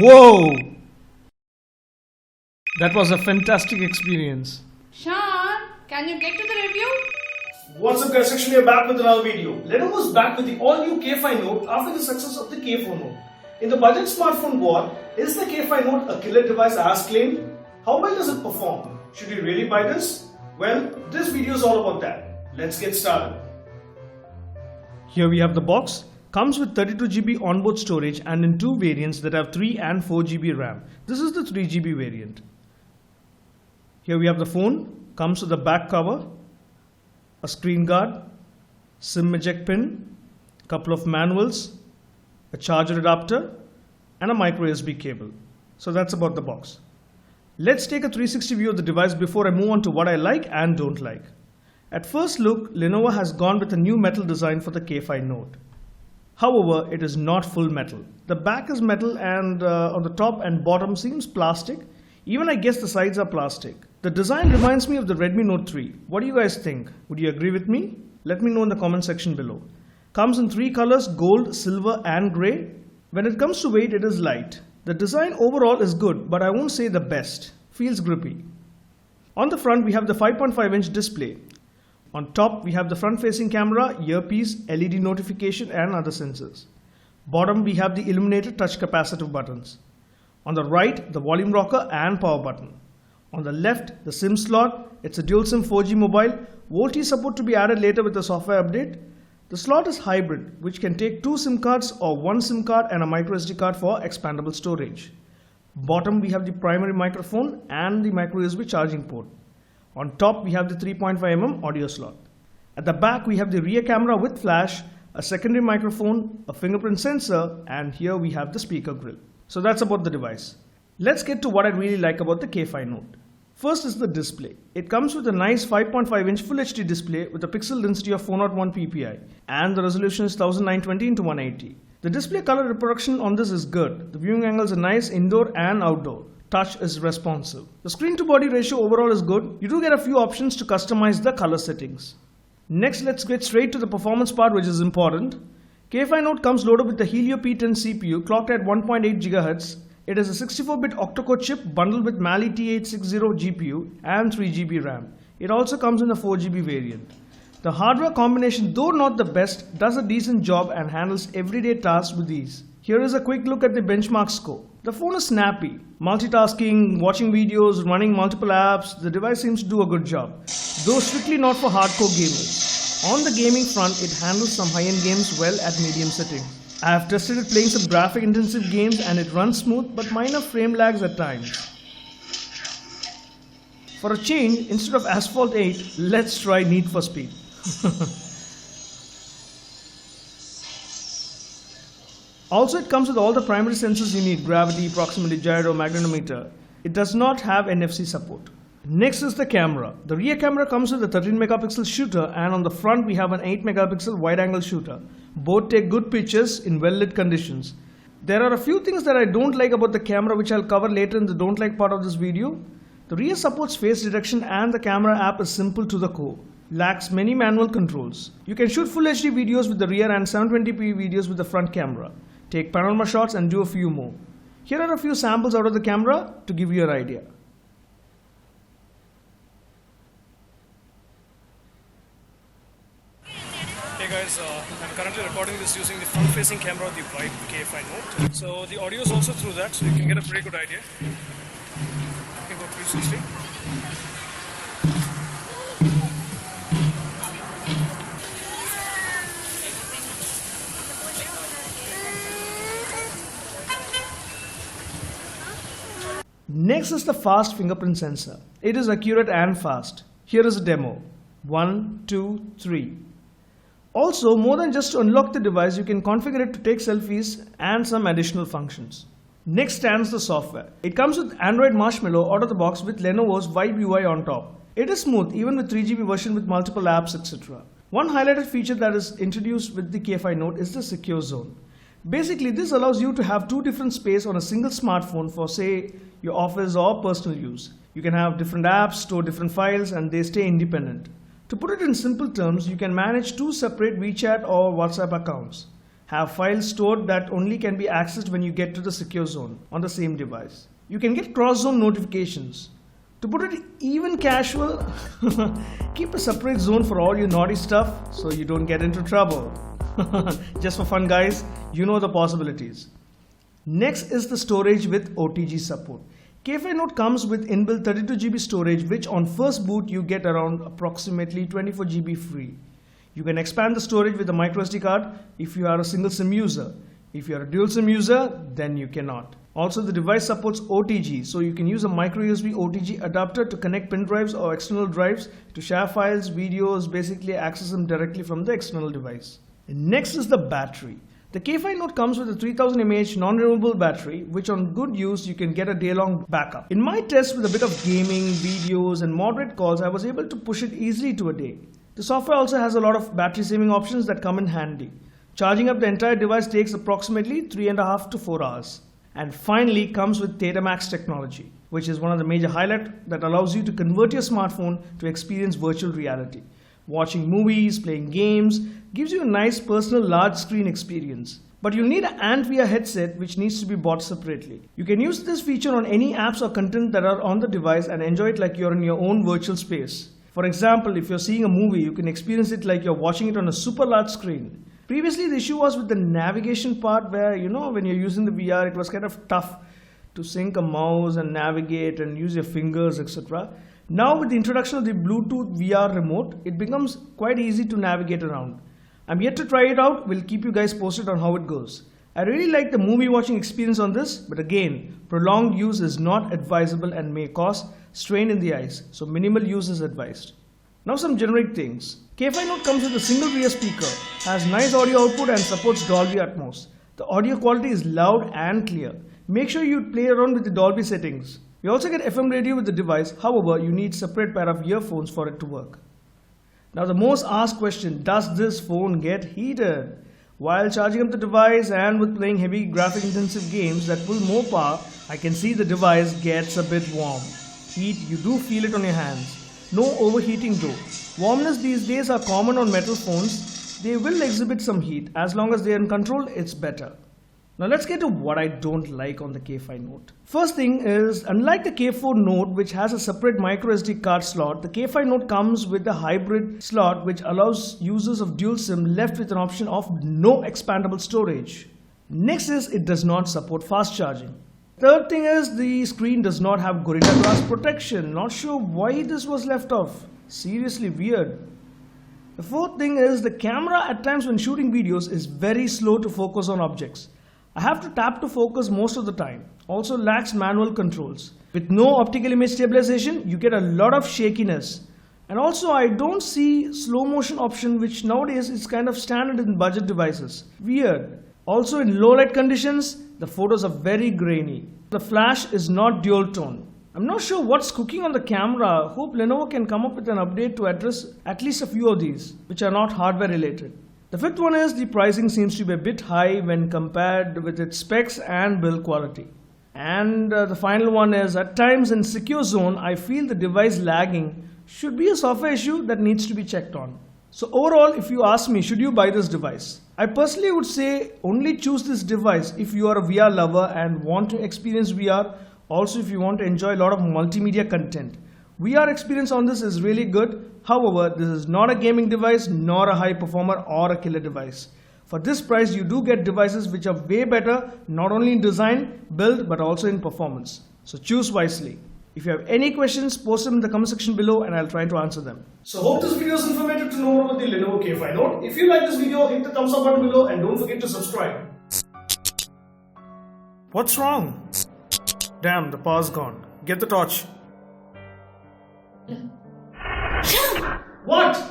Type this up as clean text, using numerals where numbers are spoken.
Whoa! That was a fantastic experience. Sean, can you get to the review? What's up guys, actually we are back with another video. Lenovo's back with the all-new K5 Note after the success of the K4 Note. In the budget smartphone war, is the K5 Note a killer device as claimed? How well does it perform? Should we really buy this? Well, this video is all about that. Let's get started. Here we have the box. Comes with 32GB onboard storage and in two variants that have 3 and 4GB RAM. This is the 3GB variant. Here we have the phone. Comes with a back cover, a screen guard, SIM eject pin, couple of manuals, a charger adapter and a micro USB cable. So that's about the box. Let's take a 360 view of the device before I move on to what I like and don't like. At first look, Lenovo has gone with a new metal design for the K5 Note. However, it is not full metal. The back is metal and on the top and bottom seems plastic. Even I guess the sides are plastic. The design reminds me of the Redmi Note 3. What do you guys think? Would you agree with me? Let me know in the comment section below. Comes in 3 colors, gold, silver and grey. When it comes to weight, it is light. The design overall is good, but I won't say the best. Feels grippy. On the front, we have the 5.5-inch display. On top, we have the front-facing camera, earpiece, LED notification and other sensors. Bottom, we have the illuminated touch capacitive buttons. On the right, the volume rocker and power button. On the left, the SIM slot. It's a dual SIM 4G mobile. VoLTE support to be added later with the software update. The slot is hybrid, which can take 2 SIM cards or 1 SIM card and a micro SD card for expandable storage. Bottom, we have the primary microphone and the micro USB charging port. On top, we have the 3.5mm audio slot. At the back, we have the rear camera with flash, a secondary microphone, a fingerprint sensor, and here we have the speaker grill. So that's about the device. Let's get to what I really like about the K5 Note. First is the display. It comes with a nice 5.5-inch Full HD display with a pixel density of 401 ppi and the resolution is 1920x180. The display color reproduction on this is good. The viewing angles are nice indoor and outdoor. Touch is responsive. The screen to body ratio overall is good. You do get a few options to customize the color settings. Next, let's get straight to the performance part, which is important. K5 Note comes loaded with the Helio P10 CPU clocked at 1.8 GHz. It is a 64-bit octa-core chip bundled with Mali T860 GPU and 3GB RAM. It also comes in a 4GB variant. The hardware combination, though not the best, does a decent job and handles everyday tasks with ease. Here is a quick look at the benchmark score. The phone is snappy. Multitasking, watching videos, running multiple apps, the device seems to do a good job. Though strictly not for hardcore gamers. On the gaming front, it handles some high-end games well at medium setting. I have tested it playing some graphic intensive games and it runs smooth but minor frame lags at times. For a change, instead of Asphalt 8, let's try Need for Speed. Also, it comes with all the primary sensors you need: gravity, proximity gyro, magnetometer. It does not have NFC support. Next is the camera. The rear camera comes with a 13 megapixel shooter and on the front we have an 8 megapixel wide angle shooter. Both take good pictures in well lit conditions. There are a few things that I don't like about the camera which I'll cover later in the don't like part of this video. The rear supports face detection and the camera app is simple to the core. Lacks many manual controls. You can shoot Full HD videos with the rear and 720p videos with the front camera. Take panorama shots and do a few more. Here are a few samples out of the camera to give you an idea. Hey guys, I'm currently recording this using the front-facing camera of the Vibe K5 Note. So the audio is also through that, so you can get a pretty good idea. You can go 360. Next is the fast fingerprint sensor. It is accurate and fast. Here is a demo. 1, 2, 3. Also, more than just to unlock the device, you can configure it to take selfies and some additional functions. Next stands the software. It comes with Android Marshmallow out of the box with Lenovo's Vibe UI on top. It is smooth even with 3GB version with multiple apps, etc. One highlighted feature that is introduced with the K5 Note is the secure zone. Basically, this allows you to have 2 different spaces on a single smartphone for, say, your office or personal use. You can have different apps, store different files, and they stay independent. To put it in simple terms, you can manage 2 separate WeChat or WhatsApp accounts. have files stored that only can be accessed when you get to the secure zone on the same device. You can get cross-zone notifications. To put it even casual, keep a separate zone for all your naughty stuff so you don't get into trouble. Just for fun guys, you know the possibilities. Next is the storage with OTG support. K5 Note comes with inbuilt 32GB storage, which on first boot you get around approximately 24GB free. You can expand the storage with a microSD card if you are a single SIM user. If you are a dual SIM user, then you cannot. Also, the device supports OTG, so you can use a micro USB OTG adapter to connect pen drives or external drives to share files, videos, basically access them directly from the external device. And next is the battery. The K5 Note comes with a 3000 mAh non-removable battery, which on good use you can get a day-long backup. In my test with a bit of gaming, videos and moderate calls, I was able to push it easily to a day. The software also has a lot of battery saving options that come in handy. Charging up the entire device takes approximately 3.5 to 4 hours. And finally comes with Data Max technology, which is one of the major highlights that allows you to convert your smartphone to experience virtual reality. Watching movies, playing games, gives you a nice personal large screen experience. But you'll need an Ant VR headset which needs to be bought separately. You can use this feature on any apps or content that are on the device and enjoy it like you're in your own virtual space. For example, if you're seeing a movie, you can experience it like you're watching it on a super large screen. Previously, the issue was with the navigation part where, when you're using the VR, it was kind of tough to sync a mouse and navigate and use your fingers, etc. Now, with the introduction of the Bluetooth VR remote, it becomes quite easy to navigate around. I'm yet to try it out. We'll keep you guys posted on how it goes. I really like the movie watching experience on this, but again, prolonged use is not advisable and may cause strain in the eyes, so minimal use is advised. Now some generic things. K5 Note comes with a single rear speaker, has nice audio output and supports Dolby Atmos. The audio quality is loud and clear. Make sure you play around with the Dolby settings. You also get FM radio with the device, however, you need separate pair of earphones for it to work. Now the most asked question, does this phone get heated? While charging up the device and with playing heavy graphic intensive games that pull more power, I can see the device gets a bit warm. Heat, you do feel it on your hands. No overheating though. Warmness these days are common on metal phones. They will exhibit some heat. As long as they are in control, it's better. Now let's get to what I don't like on the K5 Note. First thing is, unlike the K4 Note which has a separate microSD card slot, the K5 Note comes with a hybrid slot which allows users of dual SIM left with an option of no expandable storage. Next is, it does not support fast charging. Third thing is, the screen does not have Gorilla Glass protection. Not sure why this was left off. Seriously weird. The fourth thing is, the camera at times when shooting videos is very slow to focus on objects. I have to tap to focus most of the time. Also lacks manual controls. With no optical image stabilization, you get a lot of shakiness. And also I don't see slow motion option, which nowadays is kind of standard in budget devices. Weird. Also in low light conditions, the photos are very grainy. The flash is not dual tone. I'm not sure what's cooking on the camera. Hope Lenovo can come up with an update to address at least a few of these, which are not hardware related. The fifth one is, the pricing seems to be a bit high when compared with its specs and build quality. And the final one is, at times in secure zone, I feel the device lagging should be a software issue that needs to be checked on. So overall, if you ask me, should you buy this device? I personally would say only choose this device if you are a VR lover and want to experience VR. Also, if you want to enjoy a lot of multimedia content. VR experience on this is really good. However, this is not a gaming device, nor a high performer or a killer device. For this price, you do get devices which are way better, not only in design, build, but also in performance. So choose wisely. If you have any questions, post them in the comment section below and I'll try to answer them. So hope this video is informative to know more about the Lenovo K5 Note. If you like this video, hit the thumbs up button below and don't forget to subscribe. What's wrong? Damn, the power's gone. Get the torch. What?